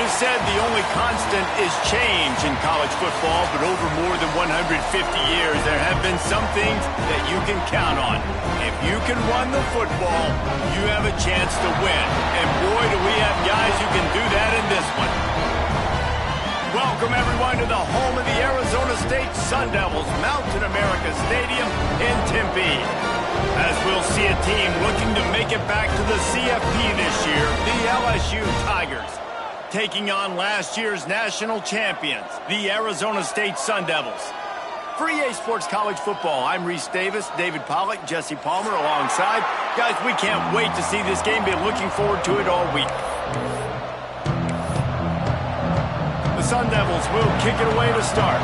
always said the only constant is change in college football, but over more than 150 years, there have been some things that you can count on. If you can run the football, you have a chance to win. And boy, do we have guys who can do that in this one. Welcome, everyone, to the home of the Arizona State Sun Devils, Mountain America Stadium in Tempe. As we'll see a team looking to make it back to the CFP this year, the LSU Tigers, taking on last year's national champions, the Arizona State Sun Devils. For EA Sports College Football, I'm Reese Davis, David Pollack, Jesse Palmer alongside. Guys, we can't wait to see this game. Been looking forward to it all week. The Sun Devils will kick it away to start.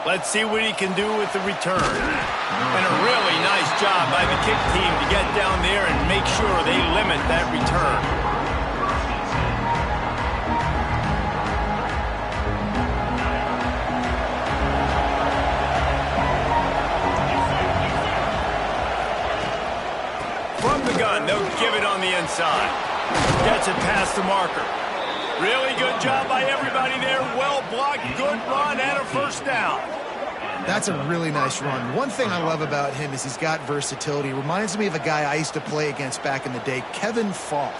Let's see what he can do with the return. And a really nice job by the kick team to get down there and make sure they limit that return. From the gun, they'll give it on the inside. Gets it past the marker. Really good job by everybody there. Well blocked, good run, and a first down. That's a really nice run. One thing I love about him is he's got versatility. Reminds me of a guy I used to play against back in the day, Kevin Falk.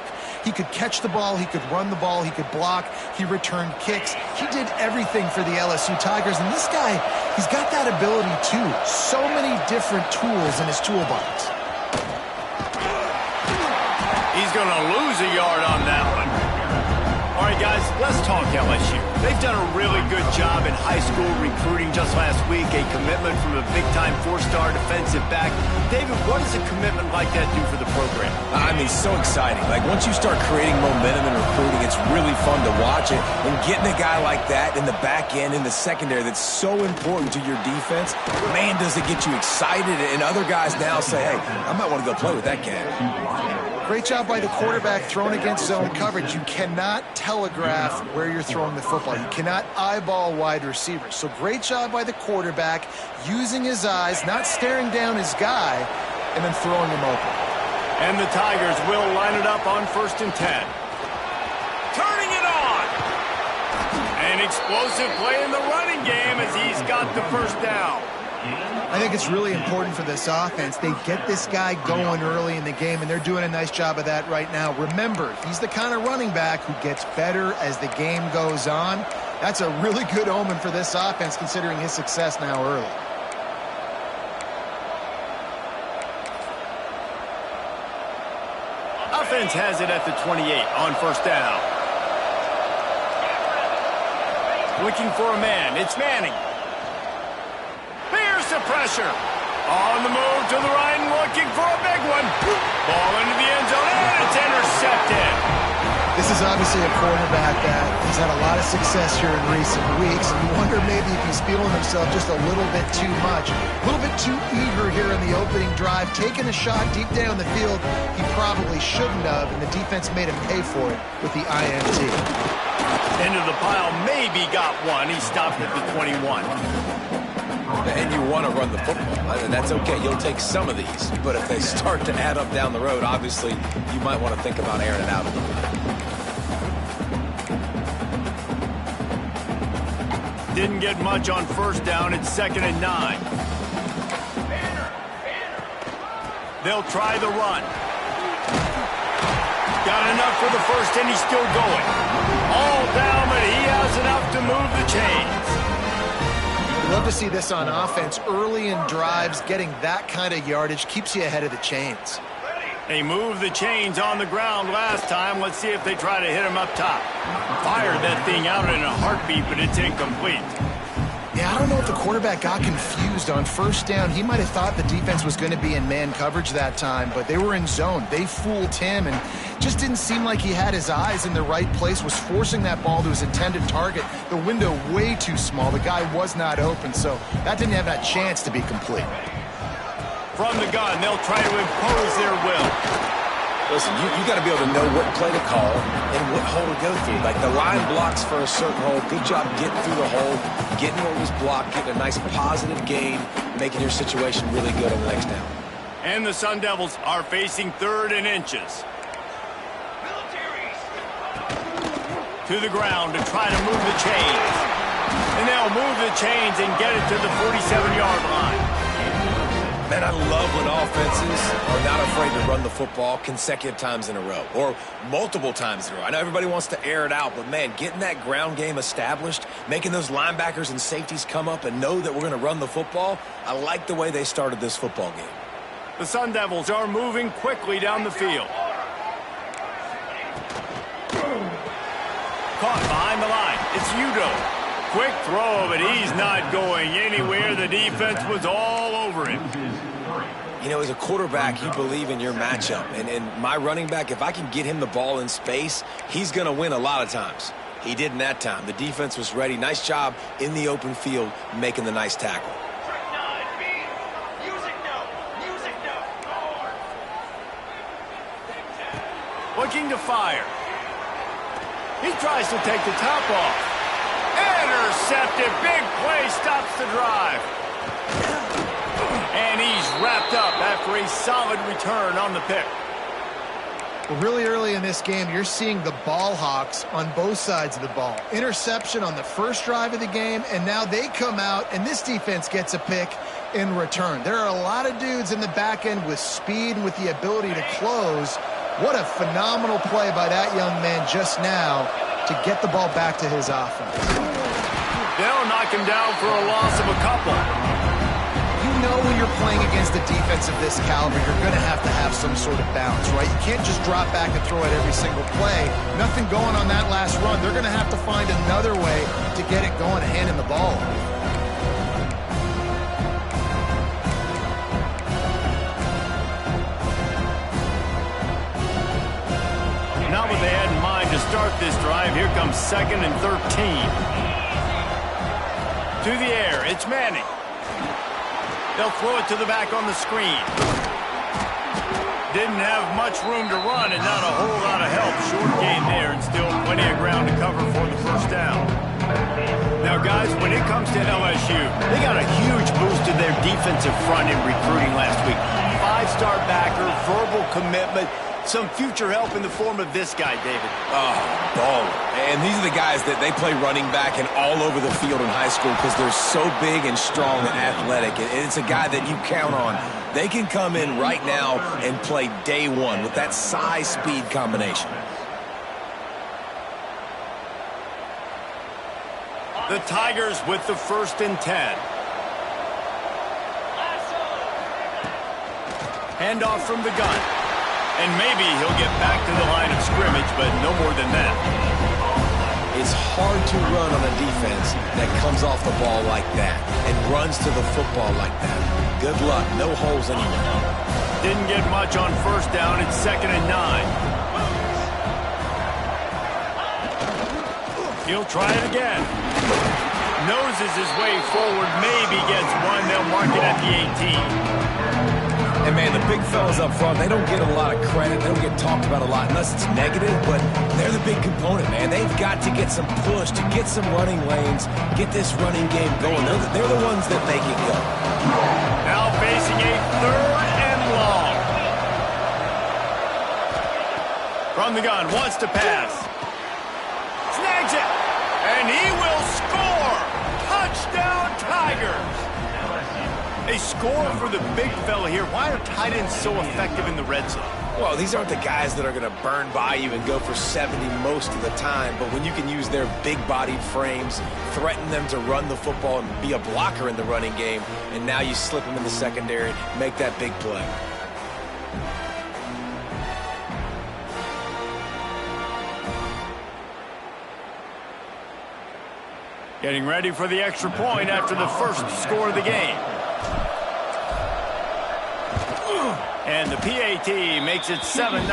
He could catch the ball, he could run the ball, he could block, he returned kicks. He did everything for the LSU Tigers, and this guy, he's got that ability too. So many different tools in his toolbox. He's going to lose a yard on that one. All right, guys, let's talk LSU. They've done a really good job in high school recruiting. Just last week, a commitment from a big-time four-star defensive back. David, what does a commitment like that do for the program? I mean, so exciting. Like, once you start creating momentum in recruiting, it's really fun to watch it. And getting a guy like that in the back end, in the secondary, that's so important to your defense, man, does it get you excited. And other guys now say, hey, I might want to go play with that cat. Great job by the quarterback thrown against zone coverage. You cannot telegraph where you're throwing the football. You cannot eyeball wide receivers. So great job by the quarterback using his eyes, not staring down his guy, and then throwing him open. And the Tigers will line it up on 1st and 10. Turning it on. An explosive play in the running game as he's got the first down. I think it's really important for this offense. They get this guy going early in the game, and they're doing a nice job of that right now. Remember, he's the kind of running back who gets better as the game goes on. That's a really good omen for this offense, considering his success now early. Offense has it at the 28 on 1st down. Looking for a man. It's Manning. Here's the pressure. On the move to the right and looking for a big one. Ball into the end zone, and it's intercepted. This is obviously a quarterback that has had a lot of success here in recent weeks, and you wonder maybe if he's feeling himself just a little bit too much, a little bit too eager here in the opening drive, taking a shot deep down the field he probably shouldn't have, and the defense made him pay for it with the INT. Into the pile, maybe got one. He stopped at the 21. And you want to run the football. I mean, that's okay. You'll take some of these. But if they start to add up down the road, obviously, you might want to think about airing it out a little bit. Didn't get much on 1st down. It's 2nd and 9. They'll try the run. Got enough for the first, and he's still going. All down, but he has enough to move the chains. Love to see this on offense. Early in drives, getting that kind of yardage keeps you ahead of the chains. They moved the chains on the ground last time. Let's see if they try to hit him up top. Fired that thing out in a heartbeat, but it's incomplete. Yeah, I don't know if the quarterback got confused on 1st down. He might have thought the defense was going to be in man coverage that time, but they were in zone. They fooled him, and just didn't seem like he had his eyes in the right place, was forcing that ball to his intended target. The window way too small. The guy was not open, so that didn't have that chance to be complete. From the gun, they'll try to impose their will. Listen, you got to be able to know what play to call and what hole to go through. Like, the line blocks for a certain hole. Good job getting through the hole, getting what was blocked, getting a nice positive gain, making your situation really good on the next down. And the Sun Devils are facing 3rd and inches. To the ground to try to move the chains. And they'll move the chains and get it to the 47-yard line. Man, I love when offenses are not afraid to run the football consecutive times in a row or multiple times in a row. I know everybody wants to air it out, but, man, getting that ground game established, making those linebackers and safeties come up and know that we're going to run the football, I like the way they started this football game. The Sun Devils are moving quickly down the field. Caught behind the line. It's Udo. Quick throw, but he's not going anywhere. The defense was all over him. You know, as a quarterback, you believe in your matchup. And my running back, if I can get him the ball in space, he's going to win a lot of times. He didn't that time. The defense was ready. Nice job in the open field making the nice tackle. Looking to fire. He tries to take the top off. Intercepted. Big play stops the drive. And he's wrapped up after a solid return on the pick. Well, really early in this game, you're seeing the ball hawks on both sides of the ball. Interception on the first drive of the game, and now they come out, and this defense gets a pick in return. There are a lot of dudes in the back end with speed and with the ability to close. What a phenomenal play by that young man just now to get the ball back to his offense. They'll knock him down for a loss of a couple. You know when you're playing against a defense of this caliber, you're going to have some sort of balance, right? You can't just drop back and throw it every single play. Nothing going on that last run. They're going to have to find another way to get it going and handing the ball. Not what they had in mind to start this drive. Here comes 2nd and 13. To the air, it's Manning. They'll throw it to the back on the screen. Didn't have much room to run and not a whole lot of help. Short gain there and still plenty of ground to cover for the first down. Now, guys, when it comes to LSU, they got a huge boost to their defensive front in recruiting last week. 5-star backer, verbal commitment. Some future help in the form of this guy, David. Oh, baller. And these are the guys that they play running back and all over the field in high school because they're so big and strong and athletic. And it's a guy that you count on. They can come in right now and play day one with that size-speed combination. The Tigers with the 1st and 10. Handoff from the gun. And maybe he'll get back to the line of scrimmage, but no more than that. It's hard to run on a defense that comes off the ball like that and runs to the football like that. Good luck. No holes anywhere. Didn't get much on 1st down. It's 2nd and 9. He'll try it again. Noses his way forward. Maybe gets one. They'll mark it at the 18. And, man, the big fellas up front, they don't get a lot of credit. They don't get talked about a lot unless it's negative, but they're the big component, man. They've got to get some push, to get some running lanes, get this running game going. They're the ones that make it go. Now facing a 3rd and long. From the gun, wants to pass. Snags it, and he will score. Touchdown, Tigers. A score for the big fella here. Why are tight ends so effective in the red zone? Well, these aren't the guys that are going to burn by you and go for 70 most of the time, but when you can use their big-bodied frames, threaten them to run the football and be a blocker in the running game, and now you slip them in the secondary, make that big play. Getting ready for the extra point after the first score of the game. And the PAT makes it 7-0.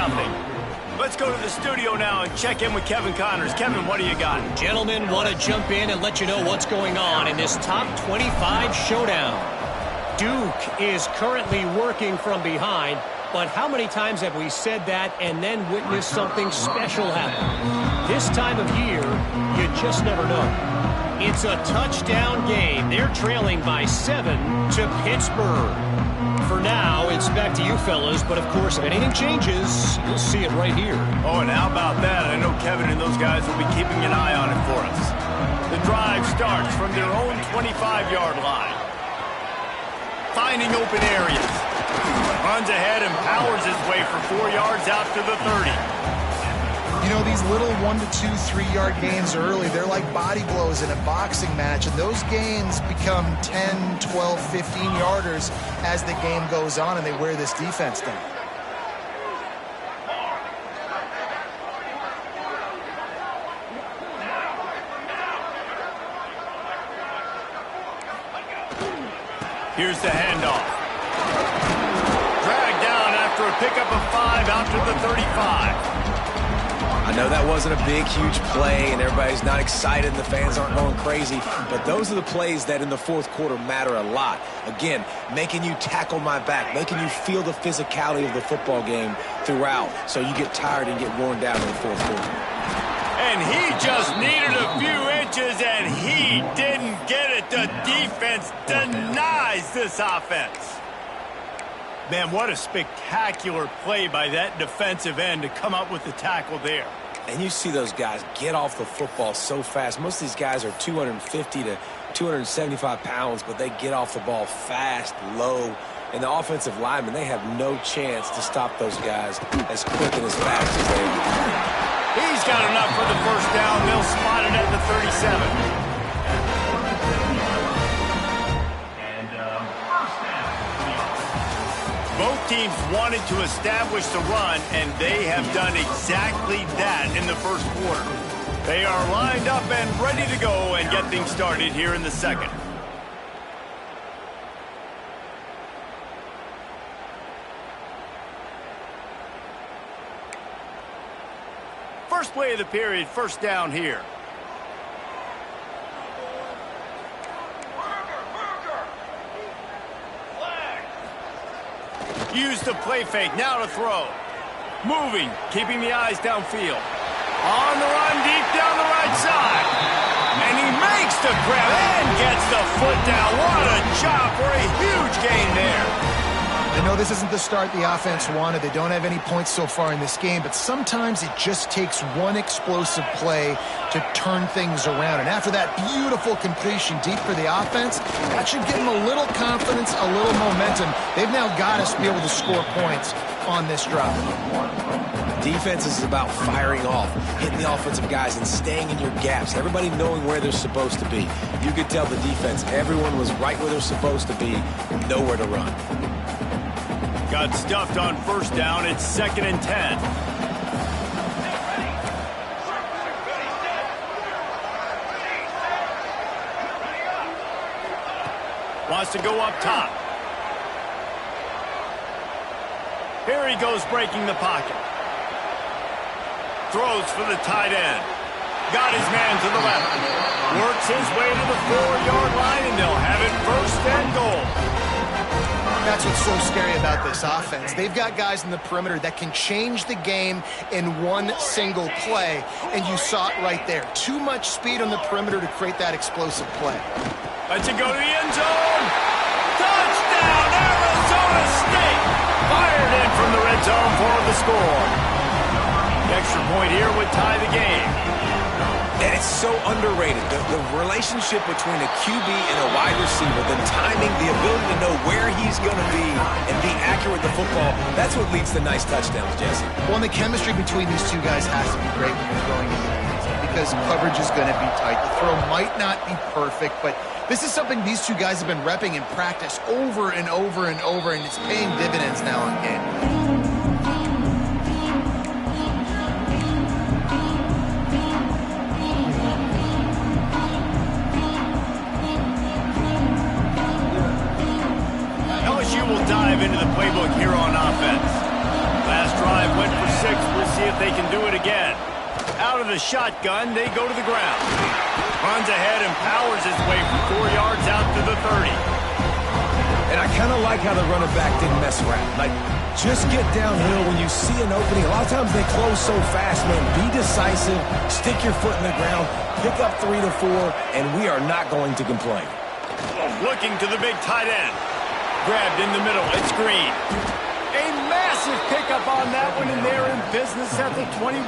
Let's go to the studio now and check in with Kevin Connors. Kevin, what do you got? Gentlemen, want to jump in and let you know what's going on in this top 25 showdown. Duke is currently working from behind, but how many times have we said that and then witnessed something special happen? This time of year, you just never know. It's a touchdown game. They're trailing by 7 to Pittsburgh. for now, it's back to you fellas. But, of course, if anything changes, you'll see it right here. Oh, and how about that? I know Kevin and those guys will be keeping an eye on it for us. The drive starts from their own 25-yard line. Finding open areas. Runs ahead and powers his way for 4 yards out to the 30. You know, these little 1 to 2, 3-yard gains early, they're like body blows in a boxing match, and those gains become 10, 12, 15-yarders as the game goes on, and they wear this defense down. Here's the handoff. Dragged down after a pickup of 5 out to the 35. I know that wasn't a big, huge play, and everybody's not excited, and the fans aren't going crazy, but those are the plays that in the fourth quarter matter a lot. Again, making you tackle my back, making you feel the physicality of the football game throughout, so you get tired and get worn down in the fourth quarter. And he just needed a few inches, and he didn't get it. The defense denies this offense. Man, what a spectacular play by that defensive end to come up with the tackle there. And you see those guys get off the football so fast. Most of these guys are 250 to 275 pounds, but they get off the ball fast, low. And the offensive linemen, they have no chance to stop those guys as quick and as fast as they are. He's got enough for the first down. They'll spot it at the 37. Both teams wanted to establish the run, and they have done exactly that in the first quarter. They are lined up and ready to go and get things started here in the second. First play of the period, first down here. Use the play fake, now to throw. Moving, keeping the eyes downfield. On the run, deep down the right side. And he makes the grab and gets the foot down. What a job for a huge gain there. I know this isn't the start the offense wanted. They don't have any points so far in this game, but sometimes it just takes one explosive play to turn things around. And after that beautiful completion deep for the offense, that should give them a little confidence, a little momentum. They've now got us to be able to score points on this drive. Defense is about firing off, hitting the offensive guys and staying in your gaps. Everybody knowing where they're supposed to be. You could tell the defense, everyone was right where they're supposed to be, nowhere to run. Got stuffed on first down. It's 2nd and 10. Wants to go up top. Here he goes breaking the pocket. Throws for the tight end. Got his man to the left. Works his way to the 4-yard line, and they'll have it 1st and goal. That's what's so scary about this offense. They've got guys in the perimeter that can change the game in one single play, and you saw it right there. Too much speed on the perimeter to create that explosive play. Lets it go to the end zone. Touchdown, Arizona State. Fired in from the red zone for the score. The extra point here would tie the game. And it's so underrated. The relationship between a QB and a wide receiver, the timing, the ability to know where he's going to be and be accurate with the football, that's what leads to nice touchdowns, Jesse. Well, and the chemistry between these two guys has to be great when you're throwing in the end zone because coverage is going to be tight. The throw might not be perfect, but this is something these two guys have been repping in practice over and over and over, and it's paying dividends now in game. Will dive into the playbook here on offense. Last drive went for 6. We'll see if they can do it again. Out of the shotgun, they go to the ground. Runs ahead and powers his way for 4 yards out to the 30. And I kind of like how the running back didn't mess around. Like, just get downhill when you see an opening. A lot of times they close so fast, man. Be decisive, stick your foot in the ground, pick up 3 to 4, and we are not going to complain. Looking to the big tight end. Grabbed in the middle. It's Green. A massive pickup on that one, and they're in business at the 21.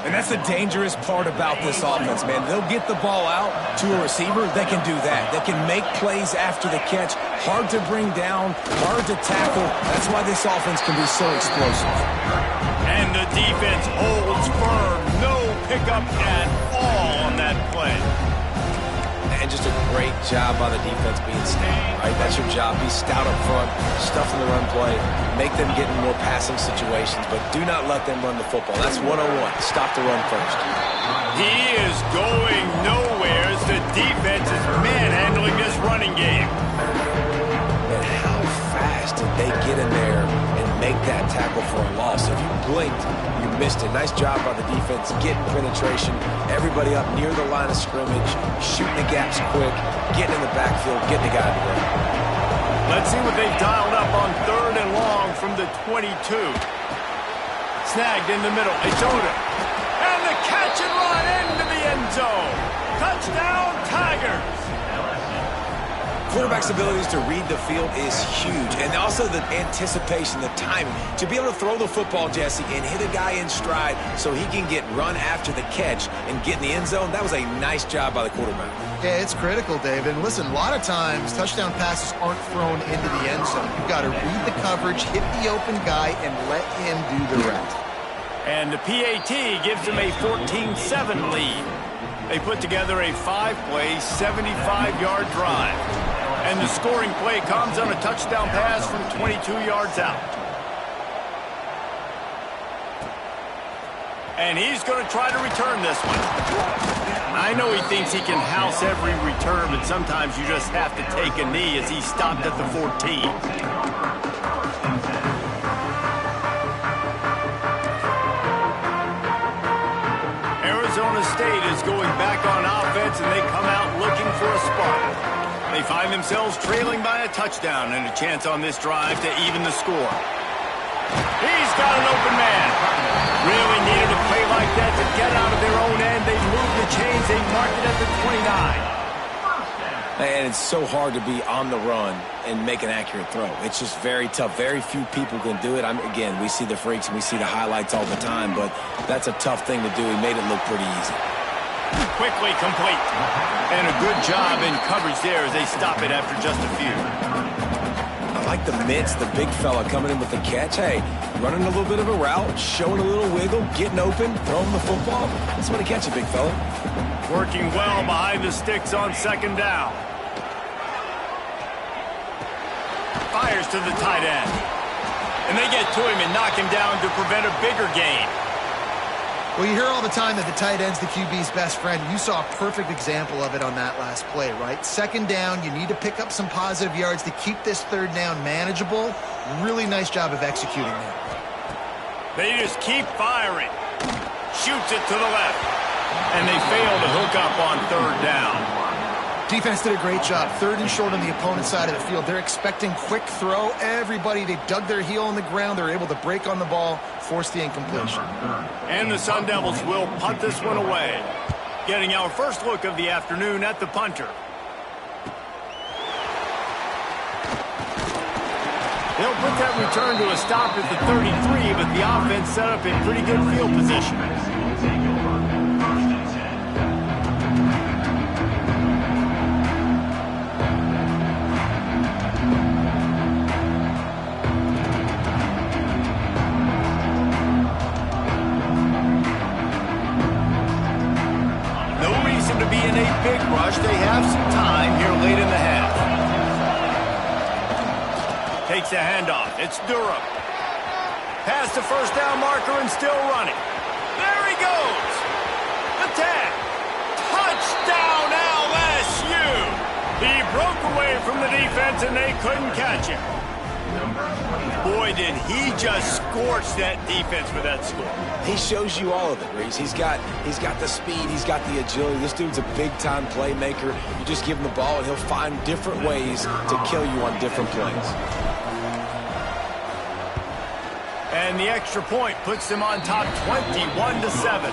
And that's the dangerous part about this offense, man. They'll get the ball out to a receiver. They can do that. They can make plays after the catch. Hard to bring down, hard to tackle. That's why this offense can be so explosive. And the defense holds firm. No pickup at all on that play. And just a great job by the defense being stout, right? That's your job. Be stout up front, stuff in the run play, make them get in more passing situations, but do not let them run the football. That's 101. Stop the run first. He is going nowhere as the defense is manhandling this running game. And how fast did they get in there and make that tackle for a loss? If you blinked, you missed it. Nice job by the defense, getting penetration, everybody up near the line of scrimmage, shooting the gaps quick, getting in the backfield, getting the guy to run. Let's see what they've dialed up on 3rd and long from the 22. Snagged in the middle. It's Odom. And the catch and run into the end zone. Touchdown, Tigers. Quarterback's abilities to read the field is huge, and also the anticipation, the timing. To be able to throw the football, Jesse, and hit a guy in stride so he can get run after the catch and get in the end zone, that was a nice job by the quarterback. Yeah, it's critical, David. And listen, a lot of times touchdown passes aren't thrown into the end zone. You've got to read the coverage, hit the open guy, and let him do the rest. And the PAT gives them a 14-7 lead. They put together a 5-play, 75-yard drive. And the scoring play comes on a touchdown pass from 22 yards out. And he's going to try to return this one. I know he thinks he can house every return, but sometimes you just have to take a knee as he stopped at the 14. Arizona State is going back on offense, and they come out looking for a spark. They find themselves trailing by a touchdown and a chance on this drive to even the score. He's got an open man. Really needed a play like that to get out of their own end. They moved the chains. They marked it at the 29. And it's so hard to be on the run and make an accurate throw. It's just very tough. Very few people can do it. Again, we see the freaks and we see the highlights all the time, but that's a tough thing to do. He made it look pretty easy. Quickly complete. And a good job in coverage there as they stop it after just a few. I like the mitts, the big fella coming in with the catch. Hey, running a little bit of a route, showing a little wiggle, getting open, throwing the football. That's when he catch it, big fella. Working well behind the sticks on 2nd down. Fires to the tight end. And they get to him and knock him down to prevent a bigger gain. Well, you hear all the time that the tight end's the QB's best friend. You saw a perfect example of it on that last play, right? 2nd down, you need to pick up some positive yards to keep this 3rd down manageable. Really nice job of executing that. They just keep firing. Shoots it to the left. And they fail to hook up on 3rd down. Defense did a great job. 3rd and short on the opponent's side of the field. They're expecting quick throw. Everybody, they dug their heel on the ground. They're able to break on the ball, force the incompletion. And the Sun Devils will punt this one away. Getting our first look of the afternoon at the punter. They'll put that return to a stop at the 33, but the offense set up in pretty good field position. To be in a big rush. They have some time here late in the half. Takes the handoff. It's Durham. Past the 1st down marker and still running. There he goes. Attack. Touchdown LSU. He broke away from the defense and they couldn't catch him. Boy, did he just scorch that defense with that score. He shows you all of it, Reese. He's got the speed, he's got the agility. This dude's a big-time playmaker. You just give him the ball, and he'll find different ways to kill you on different plays. And the extra point puts them on top 21-7.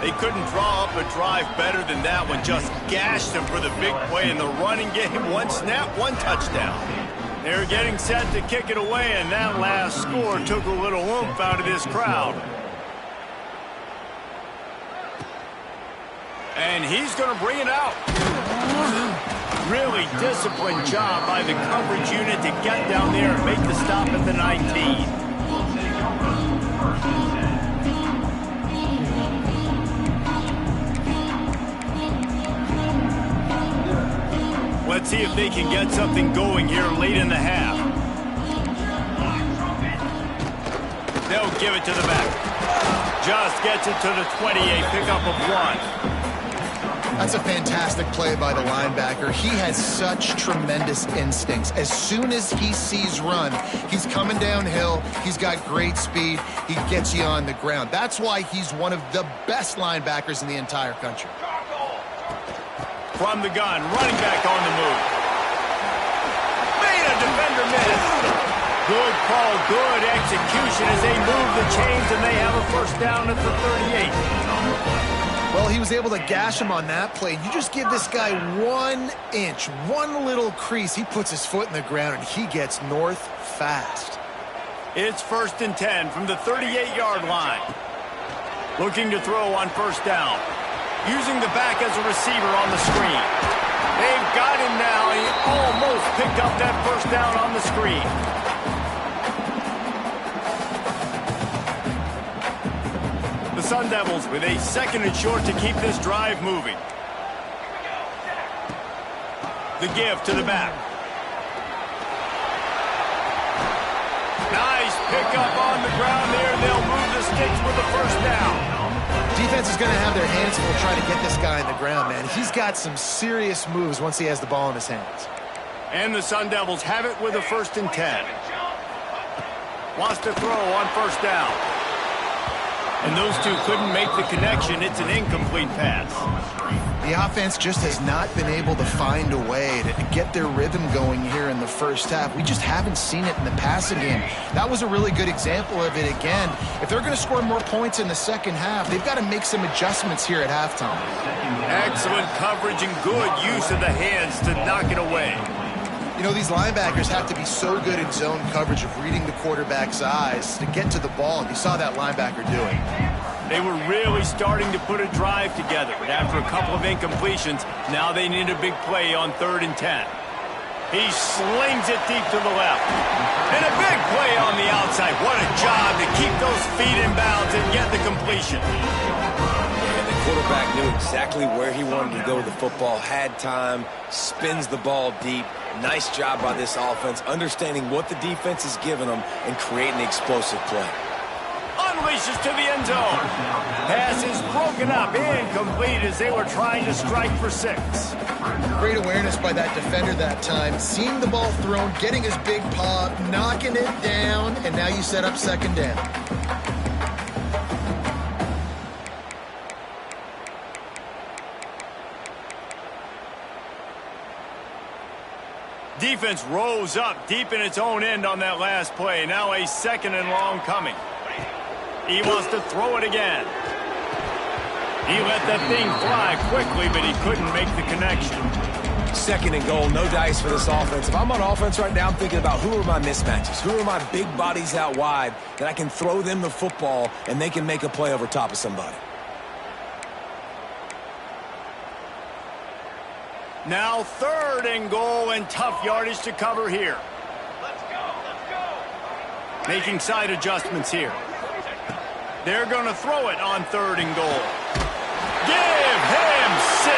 They couldn't draw up a drive better than that one. Just gashed them for the big play in the running game. One snap, one touchdown. They're getting set to kick it away, and that last score took a little oomph out of this crowd. And he's going to bring it out. Really disciplined job by the coverage unit to get down there and make the stop at the 19. Let's see if they can get something going here late in the half. They'll give it to the back. Just gets it to the 28, pickup of 1. That's a fantastic play by the linebacker. He has such tremendous instincts. As soon as he sees run, he's coming downhill. He's got great speed. He gets you on the ground. That's why he's one of the best linebackers in the entire country. From the gun, running back on the move. Made a defender miss. Good call, good execution as they move the chains, and they have a first down at the 38. Well, he was able to gash him on that play. You just give this guy 1 inch, one little crease. He puts his foot in the ground, and he gets north fast. It's 1st and 10 from the 38-yard line. Looking to throw on first down. Using the back as a receiver on the screen. They've got him now. He almost picked up that first down on the screen. The Sun Devils with a 2nd and short to keep this drive moving. The give to the back. Nice pickup on the ground there. They'll move the sticks with the first down. Defense is going to have their hands full trying to get this guy on the ground, man. He's got some serious moves once he has the ball in his hands. And the Sun Devils have it with a 1st and 10. Wants to throw on first down. And those two couldn't make the connection. It's an incomplete pass. The offense just has not been able to find a way to get their rhythm going here in the first half. We just haven't seen it in the passing game. That was a really good example of it again. If they're going to score more points in the second half, they've got to make some adjustments here at halftime. Excellent coverage and good use of the hands to knock it away. You know, these linebackers have to be so good in zone coverage of reading the quarterback's eyes to get to the ball. And you saw that linebacker do it. They were really starting to put a drive together, but after a couple of incompletions, now they need a big play on 3rd and 10. He slings it deep to the left. And a big play on the outside. What a job to keep those feet in bounds and get the completion. And the quarterback knew exactly where he wanted to go with the football, had time, spins the ball deep. Nice job by this offense, understanding what the defense is giving them and creating the explosive play. Unleashes to the end zone. Pass is broken up, incomplete as they were trying to strike for 6. Great awareness by that defender that time. Seeing the ball thrown, getting his big paw, knocking it down, and now you set up 2nd down. Defense rose up deep in its own end on that last play. Now a 2nd and long coming. He wants to throw it again. He let that thing fly quickly, but he couldn't make the connection. 2nd and goal, no dice for this offense. If I'm on offense right now, I'm thinking about who are my mismatches? Who are my big bodies out wide that I can throw them the football and they can make a play over top of somebody? Now 3rd and goal and tough yardage to cover here. Let's go. Making side adjustments here. They're going to throw it on 3rd and goal. Give him 6.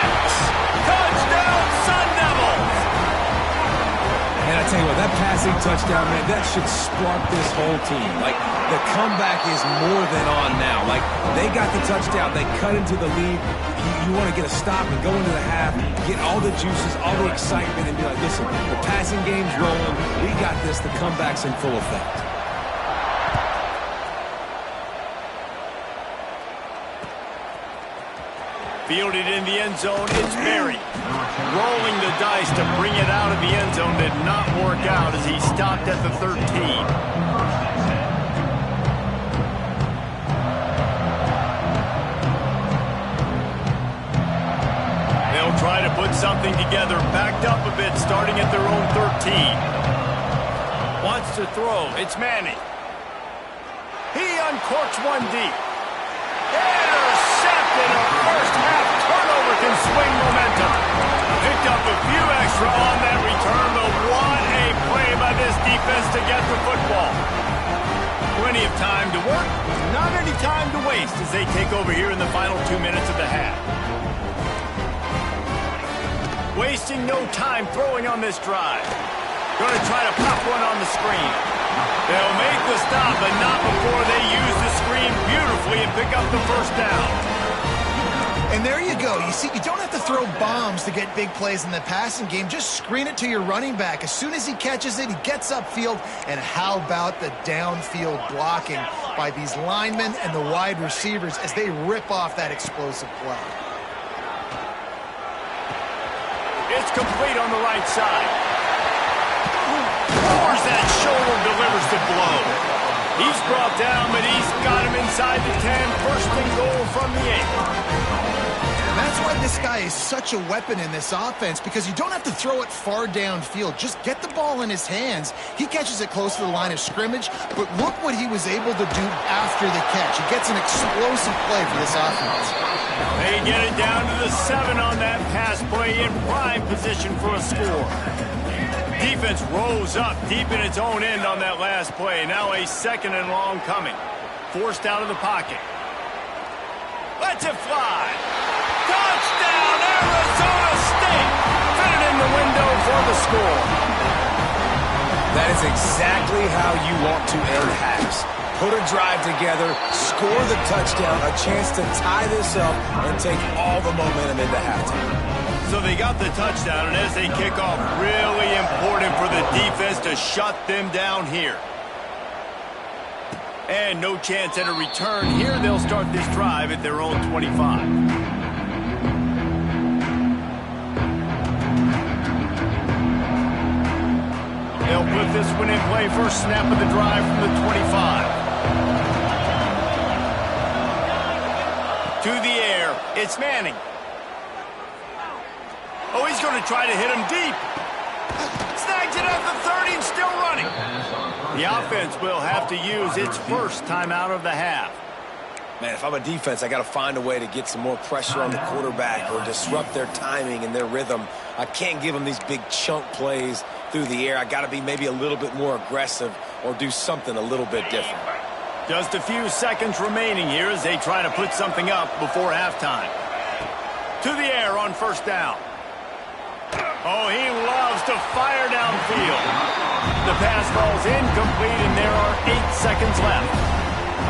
Touchdown, Sun Devils! And I tell you what, that passing touchdown, man, that should spark this whole team. Like, the comeback is more than on now. Like, they got the touchdown. They cut into the lead. You want to get a stop and go into the half, get all the juices, all the excitement, and be like, listen, the passing game's rolling. We got this. The comeback's in full effect. Fielded in the end zone, it's Berry. Rolling the dice to bring it out of the end zone did not work out as he stopped at the 13. try to put something together, backed up a bit, starting at their own 13. Wants to throw. It's Manning. He uncorks one deep. Intercepted. A first-half turnover can swing momentum. Picked up a few extra on that return, but what a play by this defense to get the football. Plenty of time to work, not any time to waste as they take over here in the final 2 minutes of the half. Wasting no time throwing on this drive. Going to try to pop one on the screen. They'll make the stop, but not before they use the screen beautifully and pick up the first down. And there you go. You see, you don't have to throw bombs to get big plays in the passing game. Just screen it to your running back. As soon as he catches it, he gets upfield. And how about the downfield blocking by these linemen and the wide receivers as they rip off that explosive play. It's complete on the right side. Pours that shoulder, delivers the blow. He's brought down, but he's got him inside the 10. First and goal from the 8. And that's why this guy is such a weapon in this offense, because you don't have to throw it far downfield. Just get the ball in his hands. He catches it close to the line of scrimmage, but look what he was able to do after the catch. He gets an explosive play for this offense. They get it down to the 7 on that pass play, in prime position for a score. Defense rolls up deep in its own end on that last play. Now a 2nd and long coming. Forced out of the pocket. Lets it fly. Touchdown, Arizona State. Fitted in the window for the score. That is exactly how you want to end halves. Put a drive together, score the touchdown, a chance to tie this up and take all the momentum into halftime. So they got the touchdown, and as they kick off, really important for the defense to shut them down here. And no chance at a return here. They'll start this drive at their own 25. They'll put this one in play. First snap of the drive from the 25. To the air, it's Manning. Oh, he's going to try to hit him deep. Snags it at the 30 and still running. The offense will have to use its first timeout of the half. Man, if I'm a defense, I got to find a way to get some more pressure on the quarterback or disrupt their timing and their rhythm. I can't give them these big chunk plays through the air. I got to be maybe a little bit more aggressive or do something a little bit different. Just a few seconds remaining here as they try to put something up before halftime. To the air on first down. Oh, he loves to fire downfield. The pass falls incomplete, and there are 8 seconds left.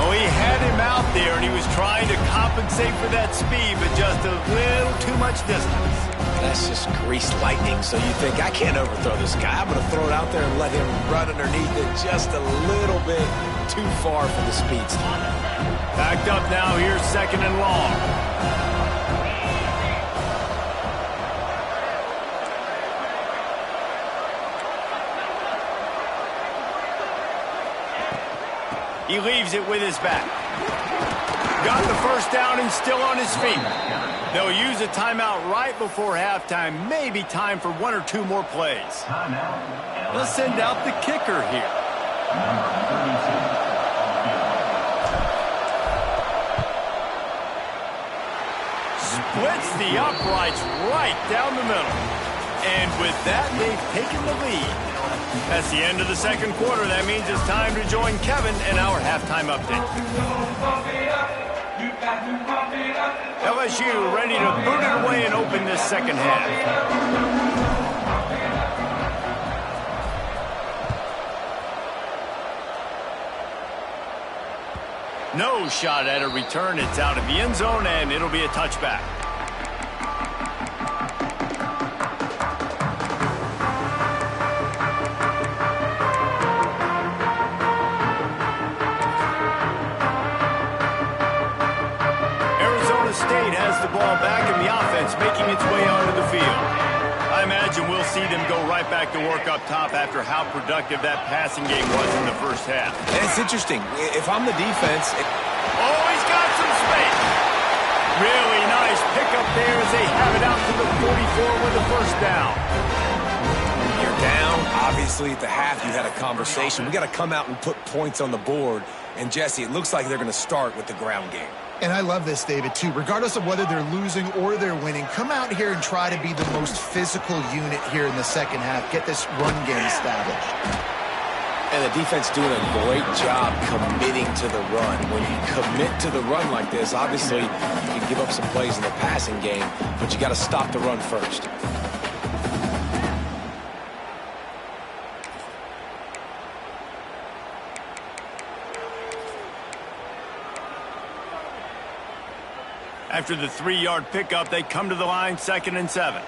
Oh, he had him out there, and he was trying to compensate for that speed, but just a little too much distance. That's just greased lightning, so you think, I can't overthrow this guy. I'm going to throw it out there and let him run underneath it just a little bit too far for the speedster. Backed up now here, 2nd and long. He leaves it with his back. Got the first down and still on his feet. They'll use a timeout right before halftime. Maybe time for 1 or 2 more plays. Let's send out the kicker here. Splits the uprights right down the middle. And with that, they've taken the lead. That's the end of the 2nd quarter. That means it's time to join Kevin in our halftime update. LSU ready to boot it away and open this 2nd half. No shot at a return. It's out of the end zone, and it'll be a touchback. State has the ball back and the offense making its way onto the field. I imagine we'll see them go right back to work up top after how productive that passing game was in the first half. And it's interesting. If I'm the defense... Oh, he's got some space. Really nice pickup there as they have it out to the 44 with the first down. You're down. Obviously, at the half, you had a conversation. We got to come out and put points on the board. And, Jesse, it looks like they're going to start with the ground game. And I love this, David, too. Regardless of whether they're losing or they're winning, come out here and try to be the most physical unit here in the second half. Get this run game established. And the defense doing a great job committing to the run. When you commit to the run like this, obviously you can give up some plays in the passing game, but you got to stop the run first. After the 3-yard pickup, they come to the line, 2nd and 7.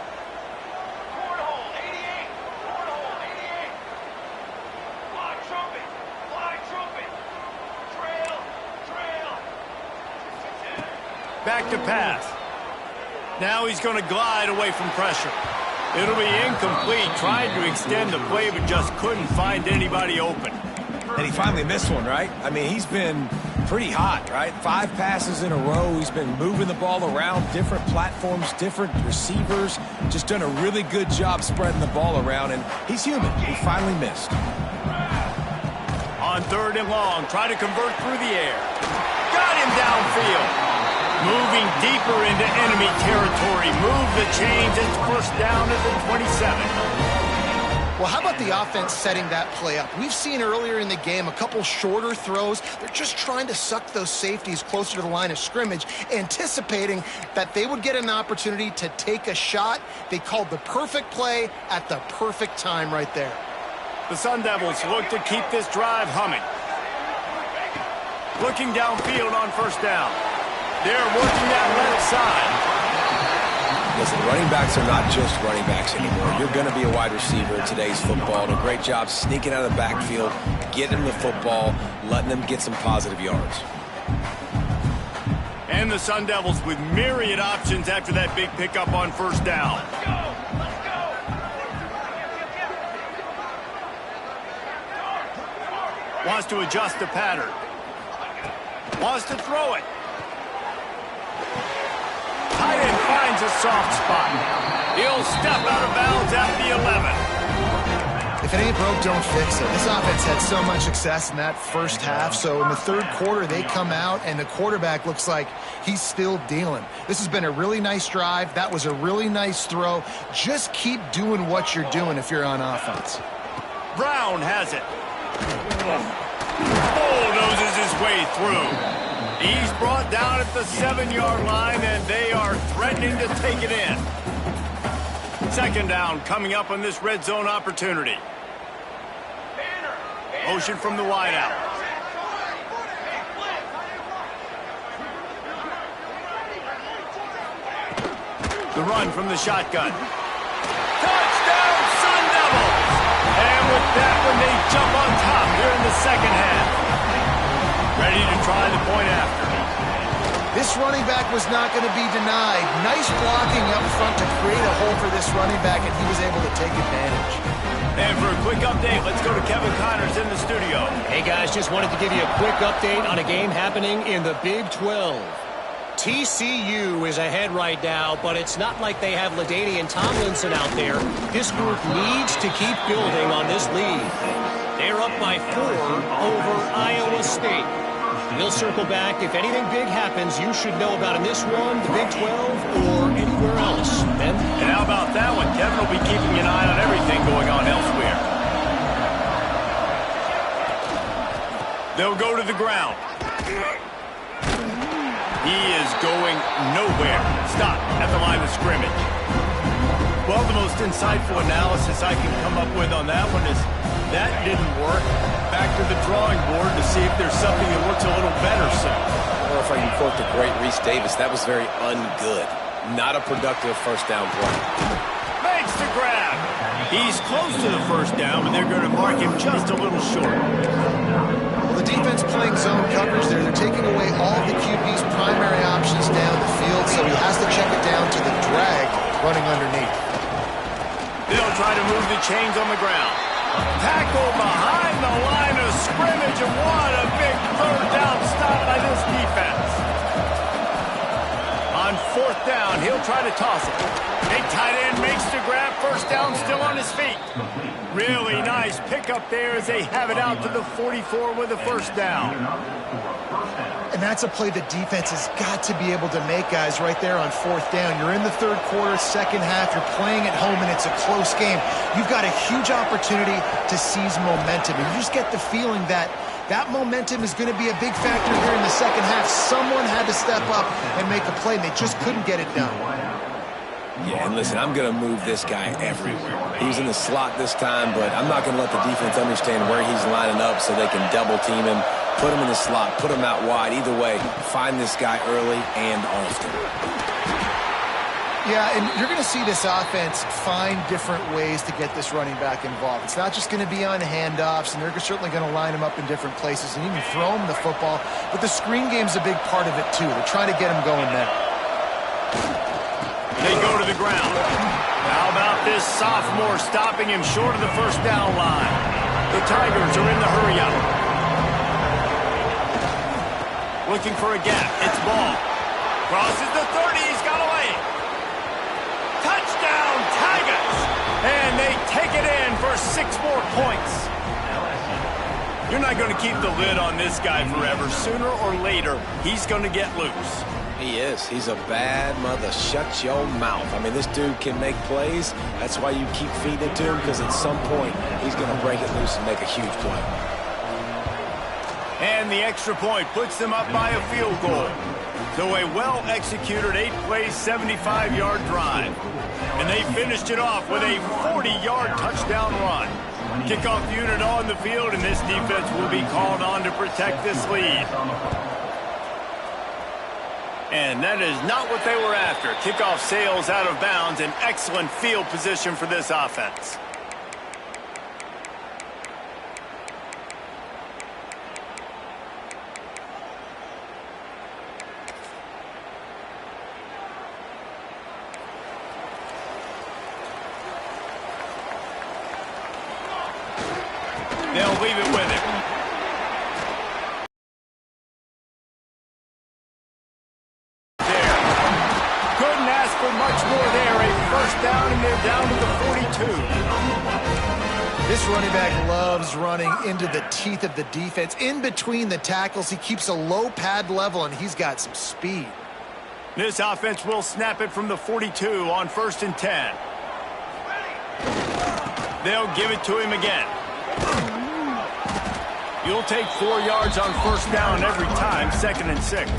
Cornhole, 88. Cornhole, 88. Fly trumpet. Fly trumpet. Trail. Back to pass. Now he's going to glide away from pressure. It'll be incomplete. Tried to extend the play, but just couldn't find anybody open. And he finally missed one, right? I mean, he's been pretty hot, right? 5 passes in a row. He's been moving the ball around, different platforms, different receivers. Just done a really good job spreading the ball around, and he's human. He finally missed. On 3rd and long, try to convert through the air. Got him downfield. Moving deeper into enemy territory. Move the chains. It's first down at the 27. Well, how about the offense setting that play up? We've seen earlier in the game a couple shorter throws. They're just trying to suck those safeties closer to the line of scrimmage, anticipating that they would get an opportunity to take a shot. They called the perfect play at the perfect time right there. The Sun Devils look to keep this drive humming. Looking downfield on first down. They're working that left side. Listen, running backs are not just running backs anymore. You're going to be a wide receiver in today's football. And a great job sneaking out of the backfield, getting the football, letting them get some positive yards. And the Sun Devils with myriad options after that big pickup on first down. Let's go. Wants to adjust the pattern. Wants to throw it. Tight end finds a soft spot. He'll step out of bounds at the 11. If it ain't broke, don't fix it. This offense had so much success in that first half, so in the 3rd quarter, they come out, and the quarterback looks like he's still dealing. This has been a really nice drive. That was a really nice throw. Just keep doing what you're doing if you're on offense. Brown has it. Bulldozes his way through. He's brought down at the 7-yard line, and they are threatening to take it in. 2nd down coming up on this red zone opportunity. Motion from the wideout. The run from the shotgun. Touchdown, Sun Devils! And with that one, they jump on top here in the second half. Ready to try the point after. This running back was not going to be denied. Nice blocking up front to create a hole for this running back, and he was able to take advantage. And for a quick update, let's go to Kevin Connors in the studio. Hey, guys, just wanted to give you a quick update on a game happening in the Big 12. TCU is ahead right now, but it's not like they have LaDainian Tomlinson out there. This group needs to keep building on this lead. They're up by 4 over Iowa State. We'll circle back. If anything big happens, you should know about in this one, the Big 12, or anywhere else. Ben? And how about that one? Kevin will be keeping an eye on everything going on elsewhere. They'll go to the ground. He is going nowhere. Stop at the line of scrimmage. Well, the most insightful analysis I can come up with on that one is that didn't work. Back to the drawing board to see if there's something that works a little better soon. Or if I can quote the great Reese Davis, that was very ungood. Not a productive first down play. Makes the grab. He's close to the first down, but they're going to mark him just a little short. The defense playing zone coverage there. They're taking away all the QB's primary options down the field, so he has to check it down to the drag running underneath. They'll try to move the chains on the ground. Tackle behind the line of scrimmage, and what a big 3rd down stop by this defense. On 4th down. He'll try to toss it. Big tight end makes the grab. First down, still on his feet. Really nice pickup there as they have it out to the 44 with a first down. And that's a play the defense has got to be able to make, guys, right there on 4th down. You're in the 3rd quarter, 2nd half. You're playing at home, and it's a close game. You've got a huge opportunity to seize momentum. And you just get the feeling that that momentum is going to be a big factor here in the 2nd half. Someone had to step up and make a play, and they just couldn't get it done. Yeah, and listen, I'm going to move this guy everywhere. He was in the slot this time, but I'm not going to let the defense understand where he's lining up so they can double-team him, put him in the slot, put him out wide. Either way, find this guy early and often. Yeah, and you're going to see this offense find different ways to get this running back involved. It's not just going to be on handoffs, and they're certainly going to line him up in different places and even throw him the football. But the screen game's a big part of it, too. They're trying to get him going there. They go to the ground. How about this sophomore stopping him short of the first down line? The Tigers are in the hurry-up. Looking for a gap. It's ball. Crosses the 30. He's got away. Touchdown, Tigers! And they take it in for 6 more points. You're not going to keep the lid on this guy forever. Sooner or later, he's going to get loose. He is. He's a bad mother. Shut your mouth. I mean, this dude can make plays. That's why you keep feeding it to him, because at some point, he's going to break it loose and make a huge play. And the extra point puts them up by a field goal. So a well-executed 8-play, 75-yard drive. And they finished it off with a 40-yard touchdown run. Kickoff unit on the field, and this defense will be called on to protect this lead. And that is not what they were after. Kickoff sails out of bounds. An excellent field position for this offense. They'll leave it with him. Much more there, a first down, and they're down to the 42. This running back loves running into the teeth of the defense. In between the tackles, he keeps a low pad level, and he's got some speed. This offense will snap it from the 42 on 1st and 10. They'll give it to him again. You'll take 4 yards on 1st down every time, 2nd and 6.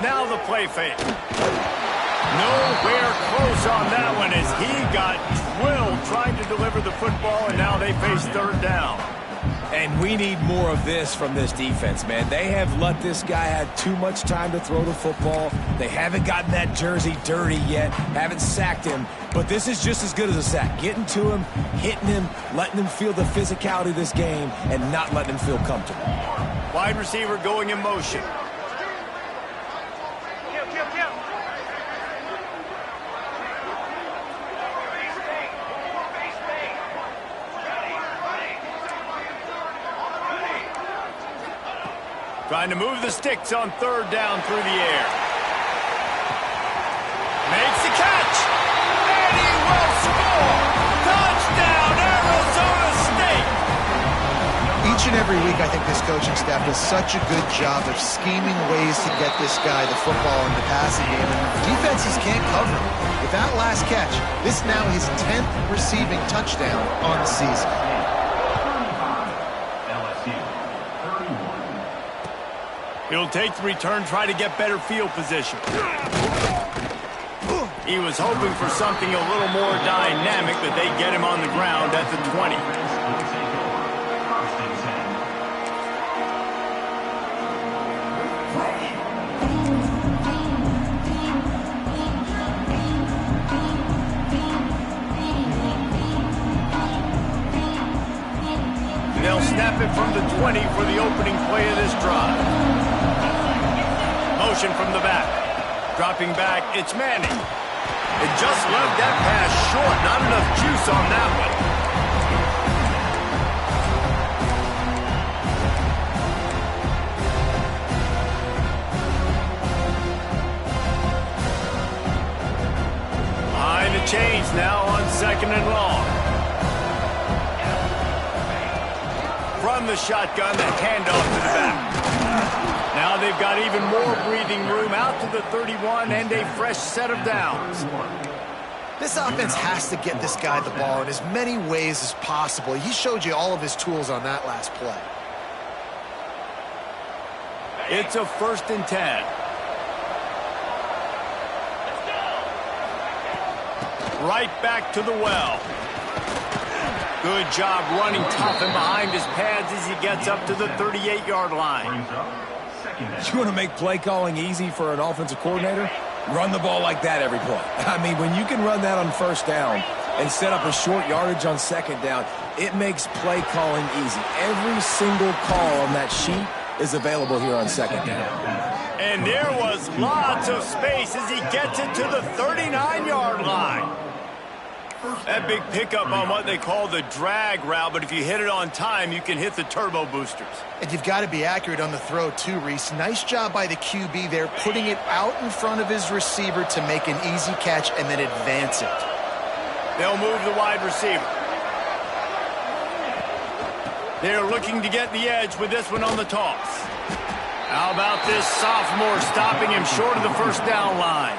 Now the play fake. Nowhere close on that one as he got drilled trying to deliver the football, and now they face 3rd down. And we need more of this from this defense, man. They have let this guy have too much time to throw the football. They haven't gotten that jersey dirty yet, haven't sacked him. But this is just as good as a sack. Getting to him, hitting him, letting him feel the physicality of this game, and not letting him feel comfortable. Wide receiver going in motion. Trying to move the sticks on 3rd down through the air. Makes the catch. And he will score. Touchdown, Arizona State. Each and every week, I think this coaching staff does such a good job of scheming ways to get this guy the football in the passing game. And defenses can't cover him. With that last catch, this now his 10th receiving touchdown on the season. He'll take the return, try to get better field position. He was hoping for something a little more dynamic, but they get him on the ground at the 20. They'll snap it from the 20 for the opening play of this drive. Motion from the back. Dropping back, it's Manning. And just left that pass short. Not enough juice on that one. Behind the chains now on 2nd and long. From the shotgun, the handoff to the back. Now they've got even more breathing room out to the 31 and a fresh set of downs. This offense has to get this guy the ball in as many ways as possible. He showed you all of his tools on that last play. It's a 1st and 10. Right back to the well. Good job running tough and behind his pads as he gets up to the 38-yard line. You want to make play calling easy for an offensive coordinator? Run the ball like that every play. I mean, when you can run that on 1st down and set up a short yardage on 2nd down, it makes play calling easy. Every single call on that sheet is available here on 2nd down. And there was lots of space as he gets it to the 39-yard line. That big pickup on what they call the drag route, but if you hit it on time, you can hit the turbo boosters. And you've got to be accurate on the throw too, Reese. Nice job by the QB there, putting it out in front of his receiver to make an easy catch and then advance it. They'll move the wide receiver. They're looking to get the edge with this one on the toss. How about this sophomore stopping him short of the 1st down line?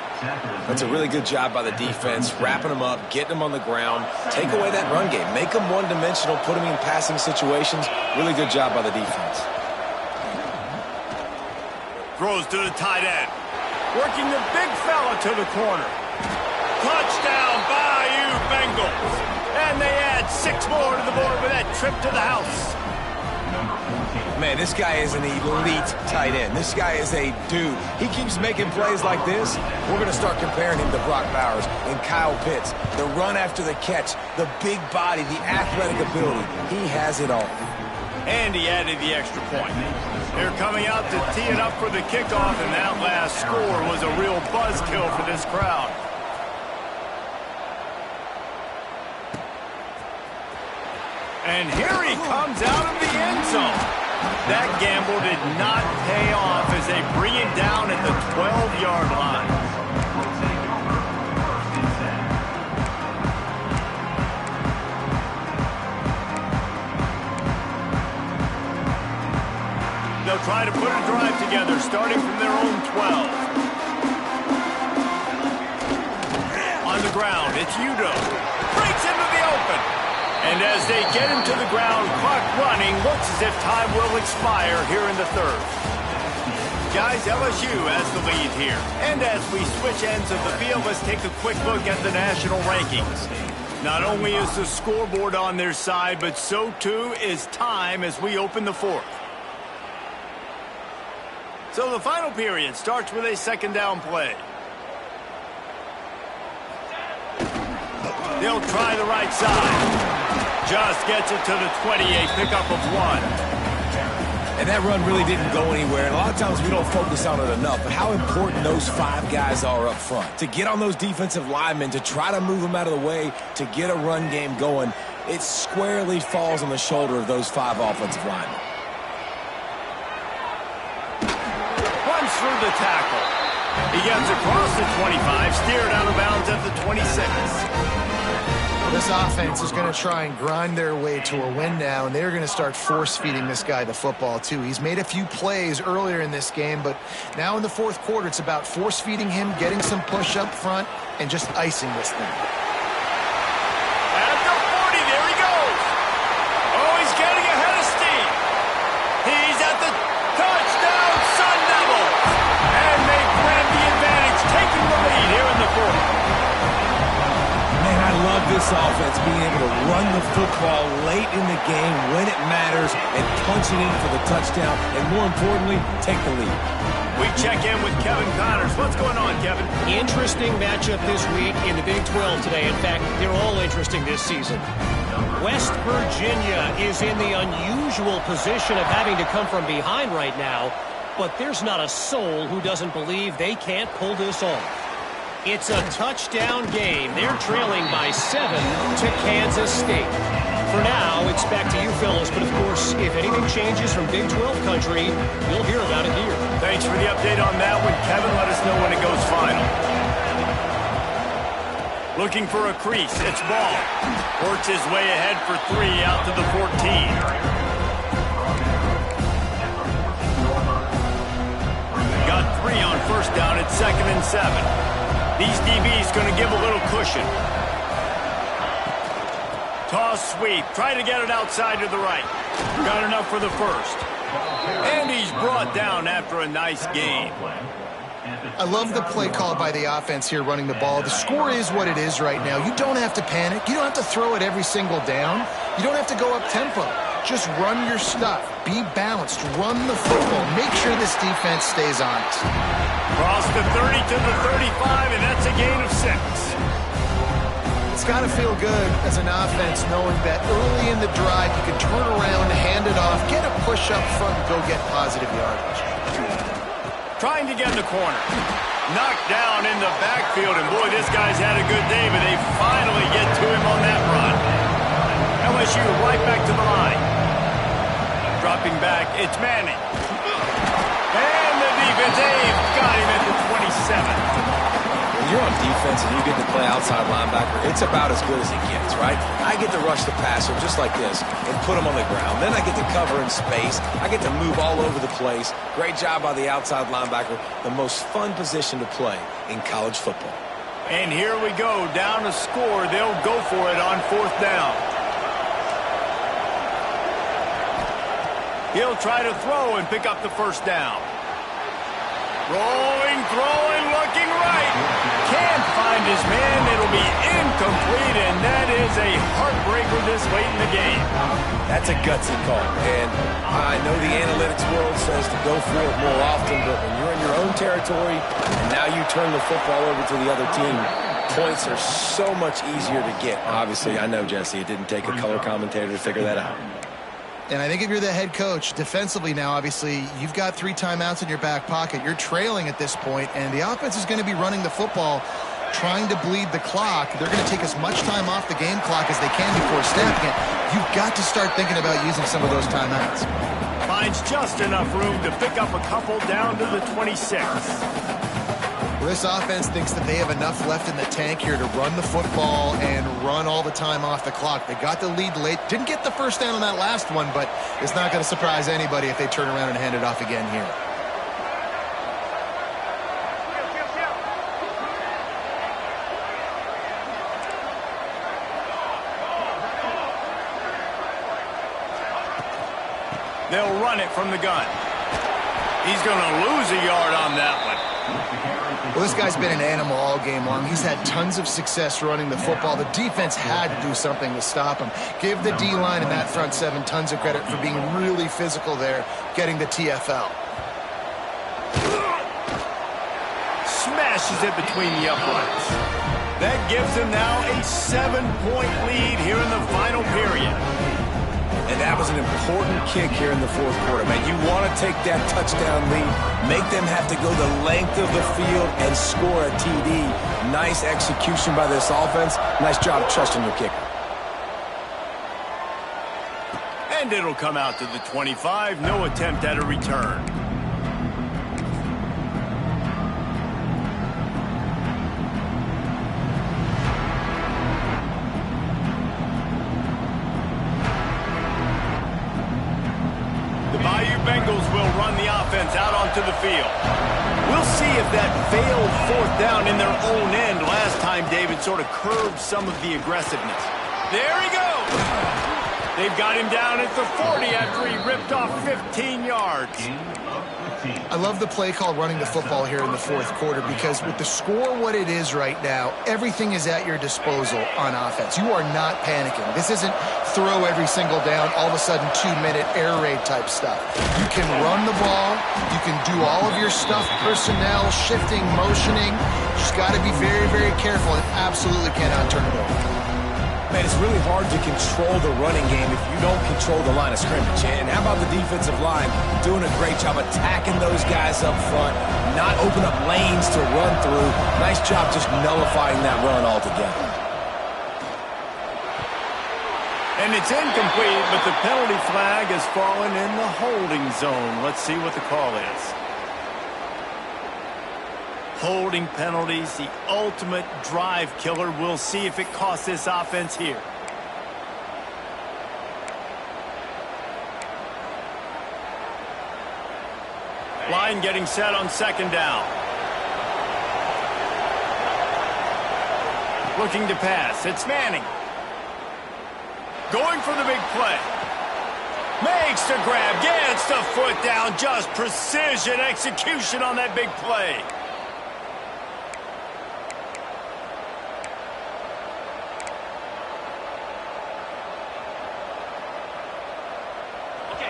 That's a really good job by the defense, wrapping him up, getting him on the ground, take away that run game, make him one-dimensional, put him in passing situations. Really good job by the defense. Throws to the tight end. Working the big fella to the corner. Touchdown, Bayou Bengals. And they add 6 more to the board with that trip to the house. Man, this guy is an elite tight end. This guy is a dude. He keeps making plays like this. We're going to start comparing him to Brock Bowers and Kyle Pitts. The run after the catch, the big body, the athletic ability. He has it all. And he added the extra point. They're coming out to tee it up for the kickoff, and that last score was a real buzzkill for this crowd. And here he comes out of the end zone. That gamble did not pay off as they bring it down at the 12-yard line. They'll try to put a drive together, starting from their own 12. On the ground, it's Udo. Breaks into the open. And as they get him to the ground, clock running, looks as if time will expire here in the 3rd. Guys, LSU has the lead here. And as we switch ends of the field, let's take a quick look at the national rankings. Not only is the scoreboard on their side, but so too is time as we open the 4th. So the final period starts with a 2nd down play. They'll try the right side. Just gets it to the 28, pickup of 1. And that run really didn't go anywhere. And a lot of times we don't focus on it enough, but how important those 5 guys are up front. To get on those defensive linemen, to try to move them out of the way, to get a run game going, it squarely falls on the shoulder of those 5 offensive linemen. Runs through the tackle. He gets across the 25, steered out of bounds at the 26. This offense is going to try and grind their way to a win now, and they're going to start force-feeding this guy the football, too. He's made a few plays earlier in this game, but now in the 4th quarter, it's about force-feeding him, getting some push up front, and just icing this thing. At the 40, there he goes. Oh, he's getting ahead of steam. He's at the touchdown, Sun Devils. And they grab the advantage, taking the lead here in the 4th. Man, I love this offense being able to run the football late in the game when it matters and punch it in for the touchdown, and more importantly, take the lead. We check in with Kevin Connors. What's going on, Kevin? Interesting matchup this week in the Big 12 today. In fact, they're all interesting this season. West Virginia is in the unusual position of having to come from behind right now, but there's not a soul who doesn't believe they can't pull this off. It's a touchdown game. They're trailing by 7 to Kansas State. For now, it's back to you fellas, but of course, if anything changes from Big 12 country, you'll hear about it here. Thanks for the update on that one, Kevin. Let us know when it goes final. Looking for a crease. It's ball. Works his way ahead for 3 out to the 14. Got 3 on first down. It's 2nd and 7. These DBs going to give a little cushion. Toss sweep. Try to get it outside to the right. Got enough for the first. And he's brought down after a nice gain. I love the play call by the offense here running the ball. The score is what it is right now. You don't have to panic. You don't have to throw it every single down. You don't have to go up tempo. Just run your stuff. Be balanced. Run the football. Make sure this defense stays honest. Cross the 30 to the 35, and that's a gain of 6. It's got to feel good as an offense knowing that early in the drive you can turn around, hand it off, get a push up front, and go get positive yardage. Trying to get in the corner. Knocked down in the backfield, and boy, this guy's had a good day, but they finally get to him on that run. LSU right back to the line. Dropping back, it's Manning. And the defense, they've got him at the 27. When you're on defense and you get to play outside linebacker, it's about as good as it gets, right? I get to rush the passer just like this and put him on the ground. Then I get to cover in space. I get to move all over the place. Great job by the outside linebacker. The most fun position to play in college football. And here we go, down to score. They'll go for it on 4th down. He'll try to throw and pick up the first down. Rolling, throwing, looking right. Can't find his man. It'll be incomplete, and that is a heartbreaker this late in the game. That's a gutsy call, and I know the analytics world says to go for it more often, but when you're in your own territory and now you turn the football over to the other team, points are so much easier to get. Obviously, I know, Jesse, it didn't take a color commentator to figure that out. And I think if you're the head coach, defensively now, obviously, you've got 3 timeouts in your back pocket. You're trailing at this point, and the offense is going to be running the football, trying to bleed the clock. They're going to take as much time off the game clock as they can before snapping it. You've got to start thinking about using some of those timeouts. Finds just enough room to pick up a couple down to the 26. This offense thinks that they have enough left in the tank here to run the football and run all the time off the clock. They got the lead late. Didn't get the first down on that last one, but it's not going to surprise anybody if they turn around and hand it off again here. They'll run it from the gun. He's going to lose a yard on that one. Well, this guy's been an animal all game long. He's had tons of success running the football. The defense had to do something to stop him. Give the D-line and that front 7 tons of credit for being really physical there, getting the TFL. Smashes it between the uprights. That gives them now a 7-point lead here in the final period. And that was an important kick here in the 4th quarter, man. You want to take that touchdown lead, make them have to go the length of the field and score a TD. Nice execution by this offense. Nice job trusting your kicker. And it'll come out to the 25. No attempt at a return. Bengals will run the offense out onto the field. We'll see if that failed 4th down in their own end last time, David, sort of curbed some of the aggressiveness. There he goes. They've got him down at the 40 after he ripped off 15 yards. I love the play call running the football here in the 4th quarter because with the score what it is right now, everything is at your disposal on offense. You are not panicking. This isn't throw every single down, all of a sudden 2-minute air raid type stuff. You can run the ball. You can do all of your stuff, personnel, shifting, motioning. Just got to be very, very careful and absolutely cannot turn it over. Man, it's really hard to control the running game if you don't control the line of scrimmage. And how about the defensive line doing a great job attacking those guys up front, not open up lanes to run through. Nice job just nullifying that run altogether. And it's incomplete, but the penalty flag has fallen in the holding zone. Let's see what the call is. Holding penalties, the ultimate drive killer. We'll see if it costs this offense here. Line getting set on second down. Looking to pass. It's Manning. Going for the big play. Makes the grab. Gets the foot down. Just precision execution on that big play.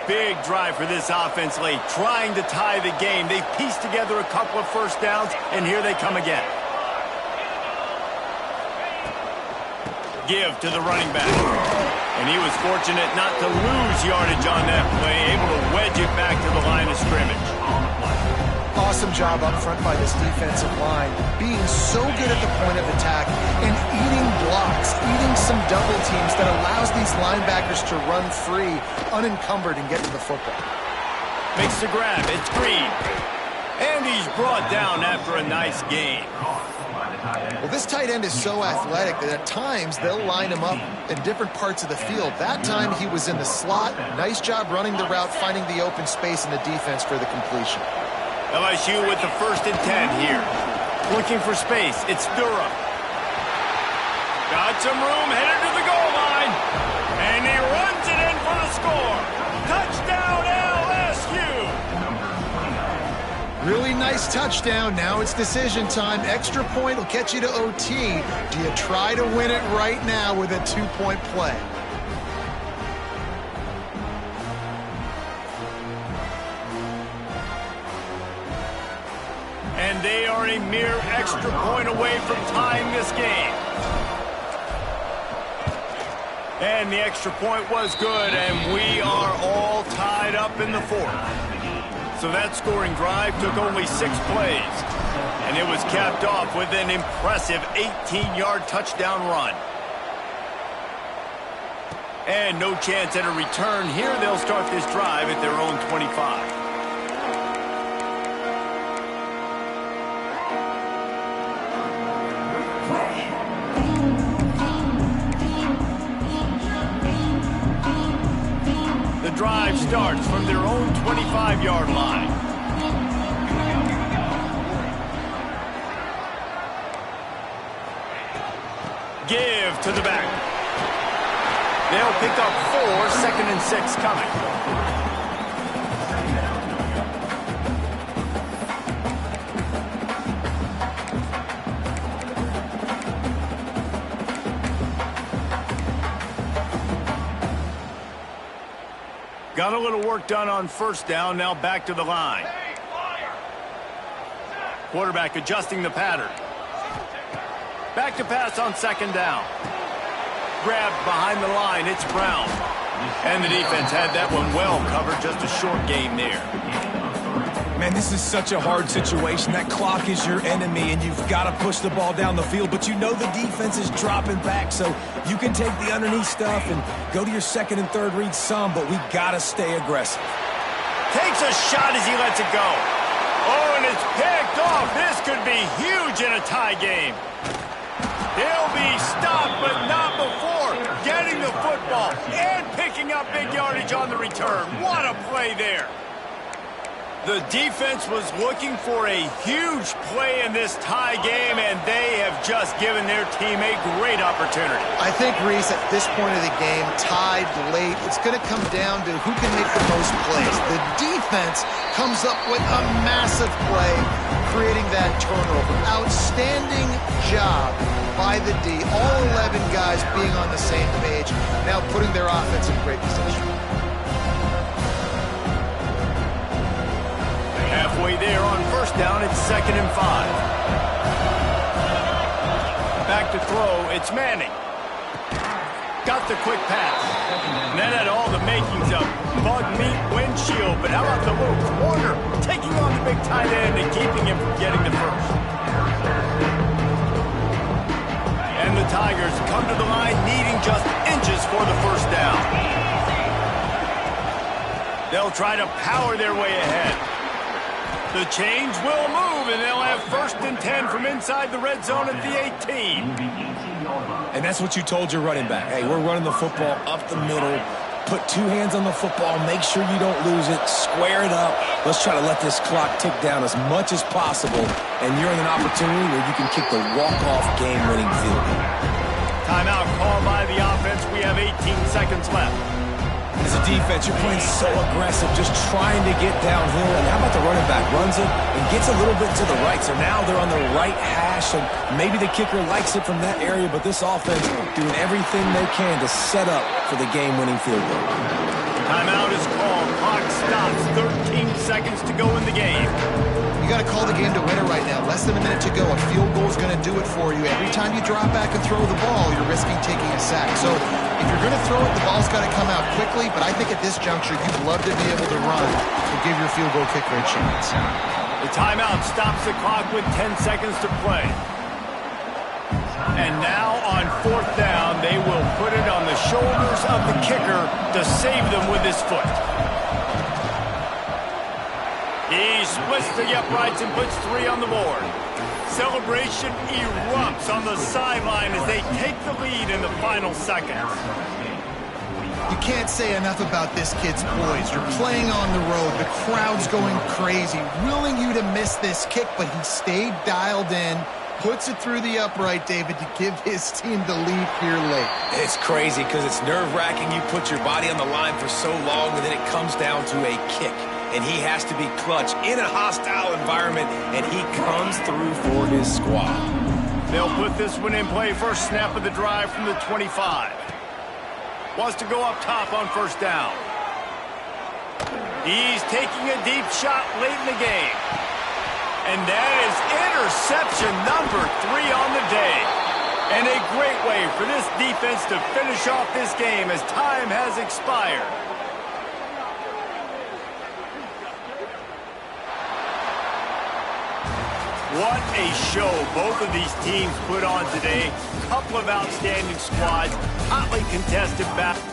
Big drive for this offense late, trying to tie the game. They've pieced together a couple of first downs, and here they come again. Give to the running back. And he was fortunate not to lose yardage on that play, able to wedge it back to the line of scrimmage. Awesome job up front by this defensive line, being so good at the point of attack and eating blocks, eating some double teams that allows these linebackers to run free, unencumbered, and get to the football. Makes the grab. It's Green. And he's brought down after a nice gain. Well, this tight end is so athletic that at times they'll line him up in different parts of the field. That time he was in the slot. Nice job running the route, finding the open space in the defense for the completion. LSU with the 1st and 10 here. Looking for space. It's Durham. Got some room, headed to the goal line. And he runs it in for the score. Touchdown, LSU! Really nice touchdown. Now it's decision time. Extra point will get you to OT. Do you try to win it right now with a 2-point play? And they are a mere extra point away from tying this game. And the extra point was good, and we are all tied up in the 4th. So that scoring drive took only 6 plays. And it was capped off with an impressive 18-yard touchdown run. And no chance at a return here. They'll start this drive at their own 25. The drive starts from their own 25-yard line. Give to the back. They'll pick up 4, 2nd and 6 coming. Got a little work done on 1st down, now back to the line. Quarterback adjusting the pattern. Back to pass on 2nd down. Grabbed behind the line, it's Brown. And the defense had that one well covered, just a short gain there. Man, this is such a hard situation. That clock is your enemy, and you've got to push the ball down the field. But you know the defense is dropping back, so you can take the underneath stuff and go to your 2nd and 3rd read some, but we got to stay aggressive. Takes a shot as he lets it go. Oh, and it's picked off. This could be huge in a tie game. They'll be stopped, but not before getting the football and picking up big yardage on the return. What a play there. The defense was looking for a huge play in this tie game, and they have just given their team a great opportunity. I think, Reese, at this point of the game, tied late, it's going to come down to who can make the most plays. The defense comes up with a massive play, creating that turnover. Outstanding job by the D. All 11 guys being on the same page, now putting their offense in great position. Halfway there on 1st down, it's 2nd and 5. Back to throw, it's Manning. got the quick pass. And that had all the makings of bug meat windshield. But how about the little corner taking on the big tight end and keeping him from getting the first? And the Tigers come to the line needing just inches for the first down. They'll try to power their way ahead. The change will move, and they'll have 1st and 10 from inside the red zone at the 18. And that's what you told your running back. Hey, we're running the football up the middle. Put 2 hands on the football. Make sure you don't lose it. Square it up. Let's try to let this clock tick down as much as possible. And you're in an opportunity where you can kick the walk-off game-winning field goal. Timeout called by the offense. We have 18 seconds left. As a defense, you're playing so aggressive, just trying to get downhill. And how about the running back? Runs it and gets a little bit to the right. So now they're on the right hash, and maybe the kicker likes it from that area, but this offense doing everything they can to set up for the game-winning field goal. Timeout is called. Clock stops. 13 seconds to go in the game. You got to call the game to win it right now. Less than a minute to go. A field goal is going to do it for you. Every time you drop back and throw the ball, you're risking taking a sack. So if you're going to throw it, the ball's got to come out quickly. But I think at this juncture, you'd love to be able to run to give your field goal kicker a chance. The timeout stops the clock with 10 seconds to play. And now on 4th down, they will put it on the shoulders of the kicker to save them with his foot. He splits the uprights and puts 3 on the board. Celebration erupts on the sideline as they take the lead in the final seconds. You can't say enough about this kid's poise. You're playing on the road. The crowd's going crazy, willing you to miss this kick, but he stayed dialed in, puts it through the upright, David, to give his team the lead here late. It's crazy because it's nerve-wracking. You put your body on the line for so long, and then it comes down to a kick. And he has to be clutch in a hostile environment, and he comes through for his squad. They'll put this one in play. First snap of the drive from the 25. Wants to go up top on 1st down. He's taking a deep shot late in the game. And that is interception number 3 on the day. And a great way for this defense to finish off this game as time has expired. What a show both of these teams put on today. Couple of outstanding squads, hotly contested battles.